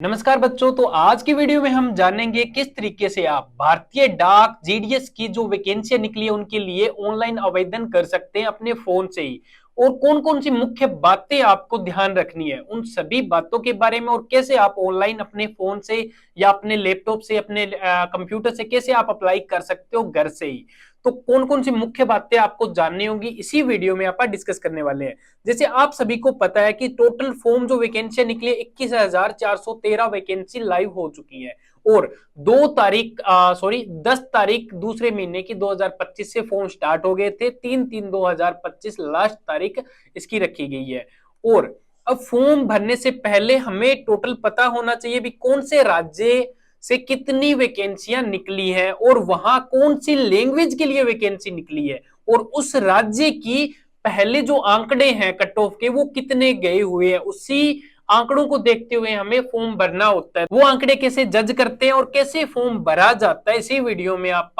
नमस्कार बच्चों। तो आज की वीडियो में हम जानेंगे किस तरीके से आप भारतीय डाक जीडीएस की जो वैकेंसियां निकली है उनके लिए ऑनलाइन आवेदन कर सकते हैं अपने फोन से ही, और कौन कौन सी मुख्य बातें आपको ध्यान रखनी है उन सभी बातों के बारे में, और कैसे आप ऑनलाइन अपने फोन से या अपने लैपटॉप से अपने कंप्यूटर से कैसे आप अप्लाई कर सकते हो घर से ही। तो कौन कौन सी मुख्य बातें आपको जाननी होगी इसी वीडियो में आप डिस्कस करने वाले हैं। जैसे आप सभी को पता है कि टोटल फॉर्म जो वैकेंसियां निकली 21,413 वैकेंसी लाइव हो चुकी है, और 10 तारीख दूसरे महीने की 2025 से फॉर्म स्टार्ट हो गए थे। 3/3/2025 लास्ट तारीख इसकी रखी गई है। और अब फॉर्म भरने से पहले हमें टोटल पता होना चाहिए भी कौन से राज्य से कितनी वैकेंसियां निकली है और वहां कौन सी लैंग्वेज के लिए वैकेंसी निकली है, और उस राज्य की पहले जो आंकड़े हैं कट ऑफ के वो कितने गए हुए हैं। उसी आंकड़ों को देखते हुए हमें फॉर्म भरना होता है। वो आंकड़े कैसे जज करते हैं और कैसे फॉर्म भरा जाता है इसी वीडियो में आप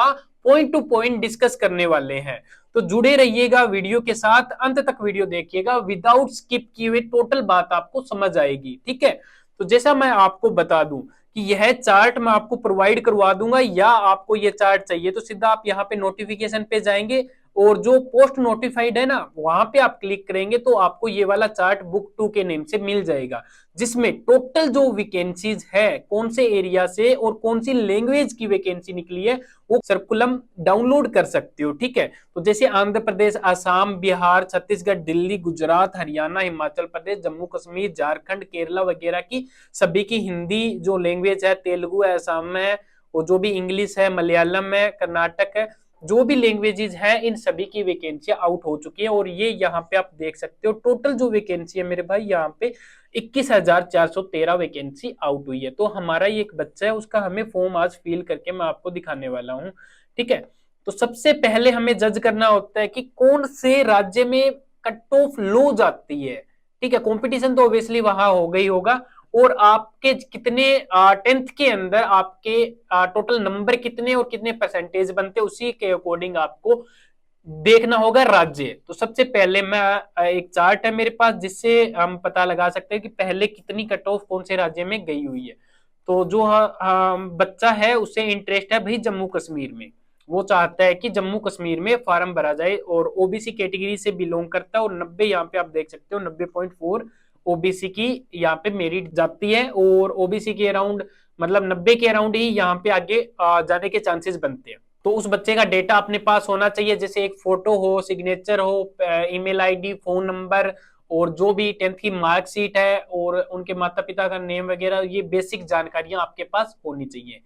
पॉइंट टू पॉइंट डिस्कस करने वाले हैं। तो जुड़े रहिएगा वीडियो के साथ, अंत तक वीडियो देखिएगा, विदाउट स्किप किए हुए टोटल बात आपको समझ आएगी। ठीक है, तो जैसा मैं आपको बता दूं कि यह चार्ट मैं आपको प्रोवाइड करवा दूंगा, या आपको यह चार्ट चाहिए तो सीधा आप यहाँ पे नोटिफिकेशन पे जाएंगे और जो पोस्ट नोटिफाइड है ना वहां पे आप क्लिक करेंगे तो आपको ये वाला चार्ट बुक 2 के नेम से मिल जाएगा, जिसमें टोटल जो वैकेंसीज है कौन से एरिया से और कौन सी लैंग्वेज की वैकेंसी निकली है वो सर्कुलम डाउनलोड कर सकते हो। ठीक है, तो जैसे आंध्र प्रदेश, आसाम, बिहार, छत्तीसगढ़, दिल्ली, गुजरात, हरियाणा, हिमाचल प्रदेश, जम्मू कश्मीर, झारखंड, केरला वगैरह की सभी की हिंदी जो लैंग्वेज है, तेलुगु है, असम है, और जो भी इंग्लिश है, मलयालम है, कर्नाटक है, जो भी लैंग्वेजेस है इन सभी की वैकेंसी आउट हो चुकी है। और ये यहाँ पे आप देख सकते हो टोटल जो वैकेंसी है मेरे भाई यहाँ पे 21,413 वैकेंसी आउट हुई है। तो हमारा ये एक बच्चा है, उसका हमें फॉर्म आज फिल करके मैं आपको दिखाने वाला हूँ। ठीक है, तो सबसे पहले हमें जज करना होता है कि कौन से राज्य में कट ऑफ लो जाती है। ठीक है, कंपटीशन तो ऑब्वियसली वहां हो गई होगा, और आपके कितने 10th के अंदर आपके टोटल नंबर कितने और कितने परसेंटेज बनते उसी के अकॉर्डिंग आपको देखना होगा राज्य। तो सबसे पहले मैं एक चार्ट है मेरे पास जिससे हम पता लगा सकते हैं कि पहले कितनी कट ऑफ कौन से राज्य में गई हुई है। तो जो बच्चा है उसे इंटरेस्ट है भाई जम्मू कश्मीर में, वो चाहता है कि जम्मू कश्मीर में फॉर्म भरा जाए और ओबीसी कैटेगरी से बिलोंग करता है, और 90 यहाँ पे आप देख सकते हो 90.4 ओबीसी की यहाँ पे मेरिट जाती है, और ओबीसी के अराउंड मतलब 90 के अराउंड ही यहाँ पे आगे जाने के चांसेस बनते हैं। तो उस बच्चे का डेटा अपने पास होना चाहिए, जैसे एक फोटो हो, सिग्नेचर हो, ईमेल आईडी, फोन नंबर, और जो भी 10th की मार्कशीट है और उनके माता पिता का नेम वगैरह, ये बेसिक जानकारियां आपके पास होनी चाहिए।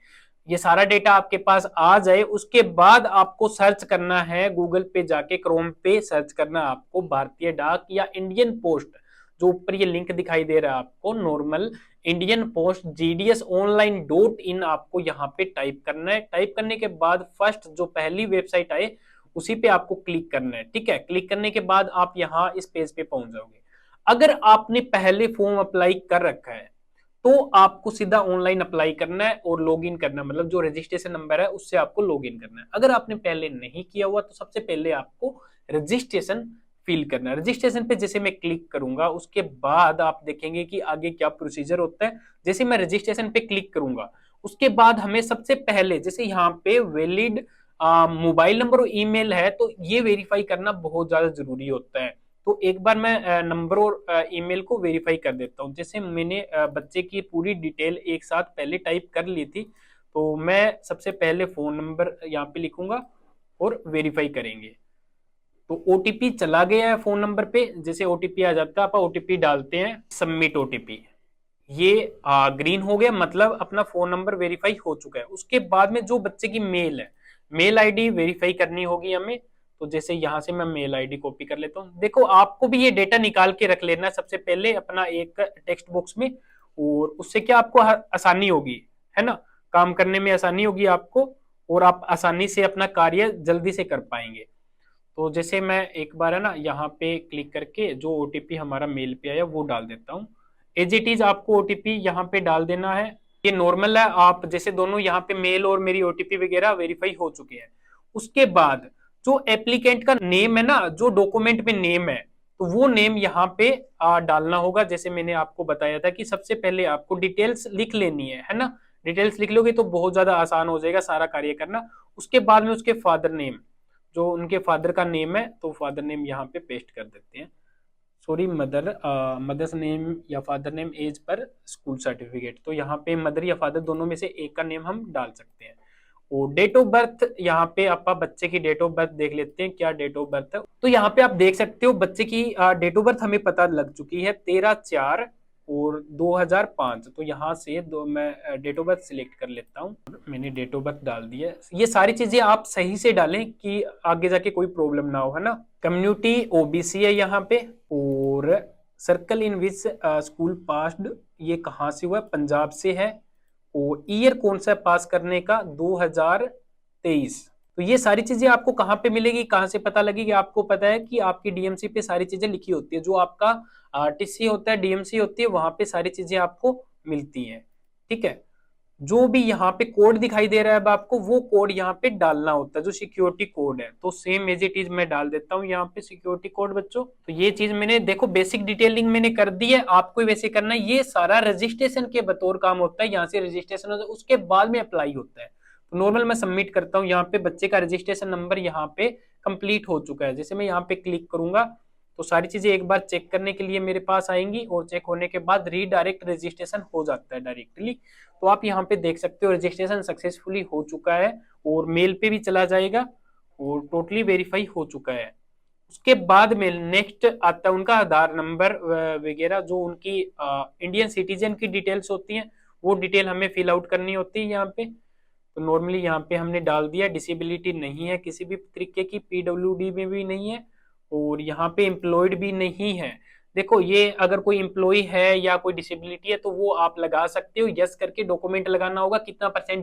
ये सारा डेटा आपके पास आ जाए उसके बाद आपको सर्च करना है गूगल पे जाके, क्रोम पे सर्च करना आपको भारतीय डाक या इंडियन पोस्ट, जो ऊपर ये लिंक दिखाई दे रहा है आपको normal Indian post GDS online .in आपको यहाँ पे टाइप करना है। टाइप करने के बाद फर्स्ट जो पहली वेबसाइट आए उसी पे आपको क्लिक करना है। ठीक है, क्लिक करने के बाद आप यहाँ इस पेज पे पहुंच जाओगे। अगर आपने पहले फॉर्म अप्लाई कर रखा है तो आपको सीधा ऑनलाइन अप्लाई करना है और लॉग इन करना है, मतलब जो रजिस्ट्रेशन नंबर है उससे आपको लॉग इन करना है। अगर आपने पहले नहीं किया हुआ तो सबसे पहले आपको रजिस्ट्रेशन फिल करना है। रजिस्ट्रेशन पे जैसे मैं क्लिक करूंगा उसके बाद आप देखेंगे कि आगे क्या प्रोसीजर होता है। जैसे मैं रजिस्ट्रेशन पे क्लिक करूंगा उसके बाद हमें सबसे पहले जैसे यहाँ पे वैलिड मोबाइल नंबर और ईमेल है तो ये वेरीफाई करना बहुत ज्यादा जरूरी होता है। तो एक बार मैं नंबर और ईमेल को वेरीफाई कर देता हूँ। जैसे मैंने बच्चे की पूरी डिटेल एक साथ पहले टाइप कर ली थी, तो मैं सबसे पहले फोन नंबर यहाँ पे लिखूंगा और वेरीफाई करेंगे। तो ओटीपी चला गया है फोन नंबर पे, जैसे ओटीपी आ जाता है आप ओटीपी डालते हैं, सबमिट ओटीपी, ये ग्रीन हो गया, मतलब अपना फोन नंबर वेरीफाई हो चुका है। उसके बाद में जो बच्चे की मेल है, मेल आईडी वेरीफाई करनी होगी हमें। तो जैसे यहां से मैं मेल आईडी कॉपी कर लेता हूँ। देखो आपको भी ये डेटा निकाल के रख लेना है सबसे पहले अपना एक टेक्स्ट बॉक्स में, और उससे क्या आपको आसानी होगी, है ना, काम करने में आसानी होगी आपको, और आप आसानी से अपना कार्य जल्दी से कर पाएंगे। तो जैसे मैं एक बार है ना यहाँ पे क्लिक करके जो ओटीपी हमारा मेल पे आया वो डाल देता हूँ। एज इट इज आपको ओटीपी यहाँ पे डाल देना है, ये नॉर्मल है। आप जैसे दोनों यहाँ पे मेल और मेरी ओटीपी वगैरह वेरीफाई हो चुके हैं। उसके बाद जो एप्लीकेंट का नेम है ना, जो डॉक्यूमेंट में नेम है, तो वो नेम यहाँ पे डालना होगा। जैसे मैंने आपको बताया था कि सबसे पहले आपको डिटेल्स लिख लेनी है ना। डिटेल्स लिख लोगे तो बहुत ज्यादा आसान हो जाएगा सारा कार्य करना। उसके बाद में उसके फादर नेम, जो उनके फादर का नेम है, तो फादर नेम यहाँ पे पेस्ट कर देते हैं। सॉरी, मदर्स नेम या father name as per school certificate, तो यहाँ पे मदर या फादर दोनों में से एक का नेम हम डाल सकते हैं। और डेट ऑफ बर्थ, यहाँ पे आप बच्चे की डेट ऑफ बर्थ देख लेते हैं, क्या डेट ऑफ बर्थ है। तो यहाँ पे आप देख सकते हो बच्चे की डेट ऑफ बर्थ हमें पता लग चुकी है, 13/4 और 2005। तो यहाँ से मैं डेट ऑफ बर्थ सिलेक्ट कर लेता हूँ। मैंने डेट ऑफ बर्थ डाल दी है। ये सारी चीजें आप सही से डालें कि आगे जाके कोई प्रॉब्लम ना हो, है ना। कम्युनिटी ओबीसी है यहाँ पे। और circle in which school passed, ये कहाँ से हुआ, पंजाब से है। और ईयर कौन सा पास करने का, 2023। तो ये सारी चीजें आपको कहाँ पे मिलेगी, कहाँ से पता लगेगी, आपको पता है कि आपकी डीएमसी पे सारी चीजें लिखी होती है। जो आपका आरटीसी होता है, डीएमसी होती है, वहां पे सारी चीजें आपको मिलती हैं। ठीक है, जो भी यहाँ पे कोड दिखाई दे रहा है अब आपको, वो कोड यहाँ पे डालना होता है, जो सिक्योरिटी कोड है। तो सेम एज इट इज मैं डाल देता हूँ यहाँ पे सिक्योरिटी कोड बच्चों। तो ये चीज मैंने देखो बेसिक डिटेलिंग मैंने कर दी है, आपको वैसे करना है। ये सारा रजिस्ट्रेशन के बतौर काम होता है। यहाँ से रजिस्ट्रेशन होता है, उसके बाद में अप्लाई होता है। तो नॉर्मल मैं सबमिट करता हूँ। यहाँ पे बच्चे का रजिस्ट्रेशन नंबर यहाँ पे कंप्लीट हो चुका है। जैसे मैं यहाँ पे क्लिक करूंगा तो सारी चीजें एक बार चेक करने के लिए मेरे पास आएंगी, और चेक होने के बाद रीडायरेक्ट रजिस्ट्रेशन हो जाता है डायरेक्टली। तो आप यहाँ पे देख सकते हो रजिस्ट्रेशन सक्सेसफुली हो चुका है, और मेल पे भी चला जाएगा, और टोटली वेरीफाई हो चुका है। उसके बाद में नेक्स्ट आता है उनका आधार नंबर वगैरह, जो उनकी इंडियन सिटीजन की डिटेल्स होती हैं, वो डिटेल हमें फिल आउट करनी होती है यहाँ पे। तो नॉर्मली यहाँ पे हमने डाल दिया, डिसेबिलिटी नहीं है किसी भी तरीके की, पीडब्ल्यूडी में भी नहीं है, और यहाँ पे एम्प्लॉयड भी नहीं है। देखो ये अगर कोई एम्प्लॉय है या कोई डिसेबिलिटी है तो वो आप लगा सकते हो, यस करके डॉक्यूमेंट लगाना होगा कितना परसेंट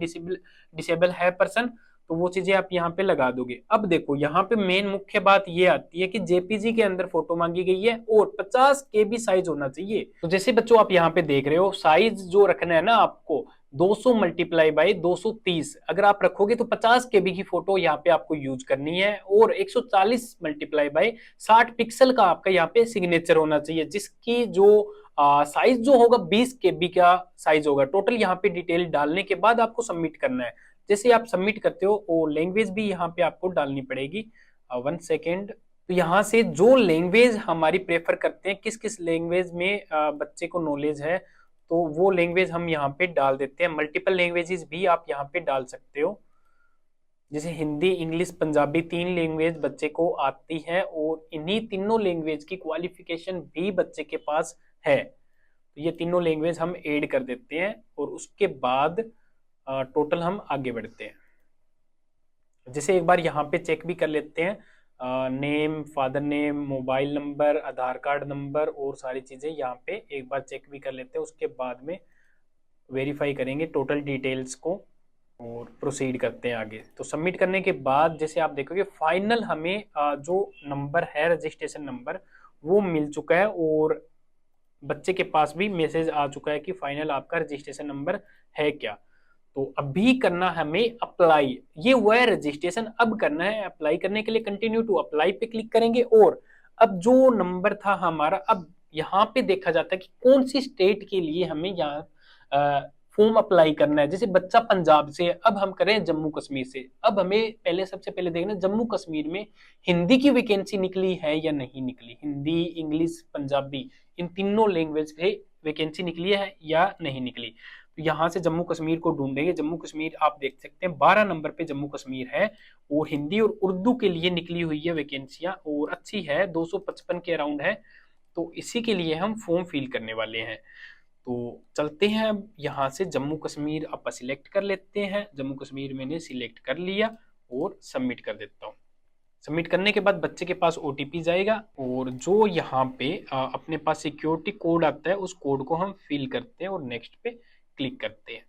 डिसेबल है पर्सन, तो वो चीजें आप यहाँ पे लगा दोगे। अब देखो यहाँ पे मेन मुख्य बात ये आती है कि जेपीजी के अंदर फोटो मांगी गई है और 50 KB साइज होना चाहिए। तो जैसे बच्चों आप यहाँ पे देख रहे हो, साइज जो रखना है ना आपको 200 मल्टीप्लाई बाई 230, अगर आप रखोगे तो 50 KB की फोटो यहाँ पे आपको यूज करनी है। और 140 मल्टीप्लाई बाई 60 पिक्सल का आपका यहाँ पे सिग्नेचर होना चाहिए, जिसकी जो साइज जो होगा 20 KB का साइज होगा। टोटल यहाँ पे डिटेल डालने के बाद आपको सबमिट करना है। जैसे आप सबमिट करते हो वो लैंग्वेज भी यहाँ पे आपको डालनी पड़ेगी। 1 सेकेंड। तो यहाँ से जो लैंग्वेज हमारी प्रेफर करते हैं, किस किस लैंग्वेज में बच्चे को नॉलेज है, तो वो लैंग्वेज हम यहाँ पे डाल देते हैं। मल्टीपल लैंग्वेजेस भी आप यहाँ पे डाल सकते हो, जैसे हिंदी, इंग्लिश, पंजाबी, 3 लैंग्वेज बच्चे को आती है, और इन्हीं तीनों लैंग्वेज की क्वालिफिकेशन भी बच्चे के पास है। तो ये तीनों लैंग्वेज हम ऐड कर देते हैं, और उसके बाद टोटल हम आगे बढ़ते हैं। जैसे एक बार यहाँ पे चेक भी कर लेते हैं, name, father name, mobile number, Aadhaar card number, और सारी चीजें यहाँ पे एक बार चेक भी कर लेते हैं। उसके बाद में वेरीफाई करेंगे टोटल डिटेल्स को और प्रोसीड करते हैं आगे। तो सबमिट करने के बाद जैसे आप देखोगे फाइनल हमें जो नंबर है रजिस्ट्रेशन नंबर वो मिल चुका है, और बच्चे के पास भी मैसेज आ चुका है कि फाइनल आपका रजिस्ट्रेशन नंबर है क्या। तो अभी करना हमें अप्लाई, ये हुआ है रजिस्ट्रेशन। अब करना है अप्लाई करने के लिए कंटिन्यू टू अप्लाई पे क्लिक करेंगे। और अब जो नंबर था हमारा, अब यहाँ पे देखा जाता है कि कौन सी स्टेट के लिए हमें यहाँ फॉर्म अप्लाई करना है। जैसे बच्चा पंजाब से है, अब हम करें जम्मू कश्मीर से। अब हमें पहले सबसे पहले देखना जम्मू कश्मीर में हिंदी की वैकेंसी निकली है या नहीं निकली। हिंदी, इंग्लिश, पंजाबी, इन तीनों लैंग्वेज पे वैकेंसी निकली है या नहीं निकली। तो यहाँ से जम्मू कश्मीर को ढूंढेंगे। जम्मू कश्मीर आप देख सकते हैं 12 नंबर पे जम्मू कश्मीर है, और हिंदी और उर्दू के लिए निकली हुई है वैकेंसियां, और अच्छी है, 255 के अराउंड है। तो इसी के लिए हम फॉर्म फिल करने वाले हैं। तो चलते हैं अब यहाँ से जम्मू कश्मीर आप सिलेक्ट कर लेते हैं। जम्मू कश्मीर मैंने सिलेक्ट कर लिया और सबमिट कर देता हूँ। सबमिट करने के बाद बच्चे के पास OTP जाएगा, और जो यहाँ पे अपने पास सिक्योरिटी कोड आता है उस कोड को हम फिल करते हैं और नेक्स्ट पे क्लिक करते हैं।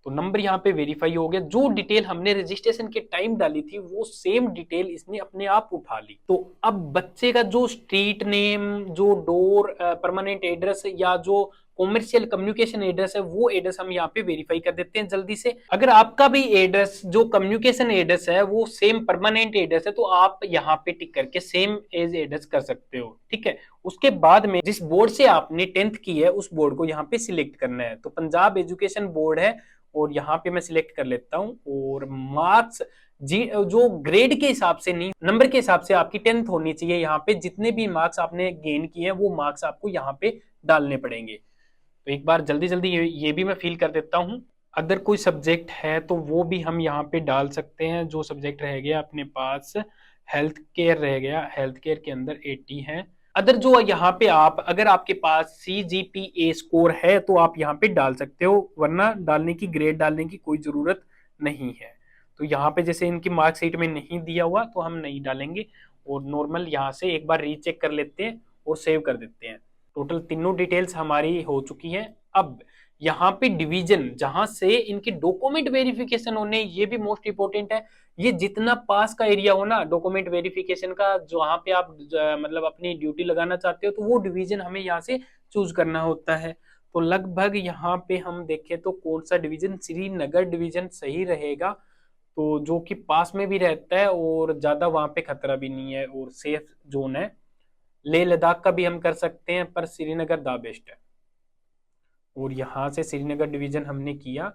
तो नंबर यहाँ पे वेरीफाई हो गया। जो डिटेल हमने रजिस्ट्रेशन के टाइम डाली थी वो सेम डिटेल इसने अपने आप उठा ली। तो अब बच्चे का जो स्ट्रीट नेम, जो डोर परमानेंट एड्रेस, या जो कॉमर्शियल कम्युनिकेशन एड्रेस है वो एड्रेस हम यहाँ पे वेरीफाई कर देते हैं जल्दी से। अगर आपका भी एड्रेस जो कम्युनिकेशन एड्रेस है वो सेम परमानेंट एड्रेस है तो आप यहाँ पे टिक करके सेम एज एड्रेस कर सकते हो, ठीक है। उसके बाद में जिस बोर्ड से आपने 10th की है उस बोर्ड को यहाँ पे सिलेक्ट करना है। तो पंजाब एजुकेशन बोर्ड है और यहाँ पे मैं सिलेक्ट कर लेता हूँ। और मार्क्स जी जो ग्रेड के हिसाब से नहीं, नंबर के हिसाब से आपकी 10th होनी चाहिए। यहाँ पे जितने भी मार्क्स आपने गेन किए हैं वो मार्क्स आपको यहाँ पे डालने पड़ेंगे। तो एक बार जल्दी जल्दी ये भी मैं फिल कर देता हूँ। अगर कोई सब्जेक्ट है तो वो भी हम यहाँ पे डाल सकते हैं। जो सब्जेक्ट रह गया अपने पास हेल्थ केयर रह गया, हेल्थ केयर के अंदर 80 है। अदर जो यहाँ पे आप अगर आपके पास CGPA स्कोर है तो आप यहाँ पे डाल सकते हो, वरना डालने की ग्रेड डालने की कोई जरूरत नहीं है। तो यहाँ पे जैसे इनकी मार्कशीट में नहीं दिया हुआ तो हम नहीं डालेंगे और नॉर्मल यहाँ से एक बार रीचेक कर लेते हैं और सेव कर देते हैं। टोटल तीनों डिटेल्स हमारी हो चुकी हैं। अब यहाँ पे डिवीजन जहां से इनके डॉक्यूमेंट वेरिफिकेशन होने, ये भी मोस्ट इंपोर्टेंट है। ये जितना पास का एरिया हो ना डॉक्यूमेंट वेरिफिकेशन का, जहां पे आप मतलब अपनी ड्यूटी लगाना चाहते हो, तो वो डिवीजन हमें यहाँ से चूज करना होता है। तो लगभग यहाँ पे हम देखें तो कौन सा डिवीजन, श्रीनगर डिवीजन सही रहेगा। तो जो कि पास में भी रहता है और ज्यादा वहां पे खतरा भी नहीं है और सेफ जोन है। लेह लद्दाख का भी हम कर सकते हैं पर श्रीनगर दा बेस्ट है। और यहाँ से श्रीनगर डिवीजन हमने किया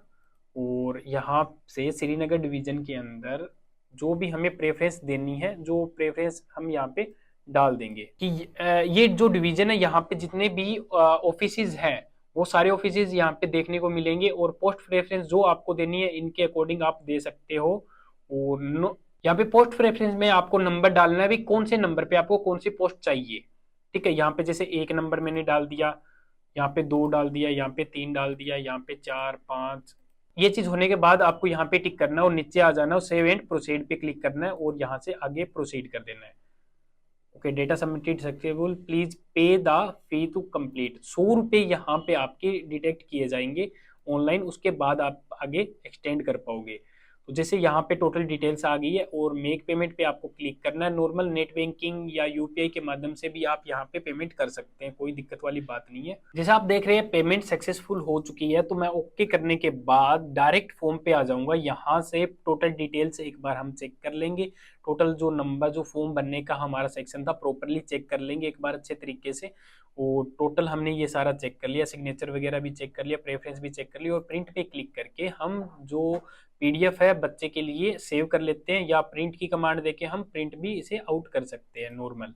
और यहाँ से श्रीनगर डिवीजन के अंदर जो भी हमें प्रेफरेंस देनी है, जो प्रेफरेंस हम यहाँ पे डाल देंगे कि ये जो डिवीजन है यहाँ पे जितने भी ऑफिसेज हैं वो सारे ऑफिसेज यहाँ पे देखने को मिलेंगे। और पोस्ट प्रेफरेंस जो आपको देनी है इनके अकॉर्डिंग आप दे सकते हो। और यहाँ पे पोस्ट प्रेफरेंस में आपको नंबर डालना है भी कौन से नंबर पे आपको कौन सी पोस्ट चाहिए, ठीक है। यहाँ पे जैसे 1 नंबर मैंने डाल दिया, यहाँ पे 2 डाल दिया, यहाँ पे 3 डाल दिया, यहाँ पे 4 5। ये चीज होने के बाद आपको यहाँ पे टिक करना है और नीचे आ जाना है, सेव एंड प्रोसीड पे क्लिक करना है और यहाँ से आगे प्रोसीड कर देना है। Okay, data submitted successful, please pay the fee to complete. 100 रुपये यहाँ पे आपके डिटेक्ट किए जाएंगे ऑनलाइन, उसके बाद आप आगे एक्सटेंड कर पाओगे। तो जैसे यहाँ पे टोटल डिटेल्स आ गई है और मेक पेमेंट पे आपको क्लिक करना है। नॉर्मल नेट बैंकिंग या यूपीआई के माध्यम से भी आप यहाँ पे पेमेंट कर सकते हैं, कोई दिक्कत वाली बात नहीं है। जैसे आप देख रहे हैं पेमेंट सक्सेसफुल हो चुकी है। तो मैं ओके करने के बाद डायरेक्ट फॉर्म पे आ जाऊंगा। यहाँ से टोटल डिटेल्स एक बार हम चेक कर लेंगे। टोटल जो नंबर जो फॉर्म भरने का हमारा सेक्शन था प्रॉपरली चेक कर लेंगे एक बार अच्छे तरीके से। और टोटल हमने ये सारा चेक कर लिया, सिग्नेचर वगैरह भी चेक कर लिया, प्रेफरेंस भी चेक कर लिया। और प्रिंट पे क्लिक करके हम जो PDF है बच्चे के लिए सेव कर लेते हैं, या प्रिंट की कमांड देके हम प्रिंट भी इसे आउट कर सकते हैं नॉर्मल।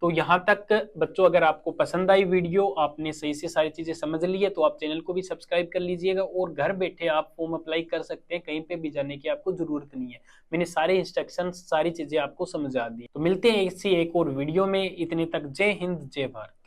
तो यहाँ तक बच्चों अगर आपको पसंद आई वीडियो, आपने सही से सारी चीजें समझ ली है, तो आप चैनल को भी सब्सक्राइब कर लीजिएगा। और घर बैठे आप फॉर्म अप्लाई कर सकते हैं, कहीं पे भी जाने की आपको जरूरत नहीं है। मैंने सारे इंस्ट्रक्शन सारी चीजें आपको समझा दी। तो मिलते हैं इसी एक और वीडियो में, इतने तक जय हिंद जय भारत।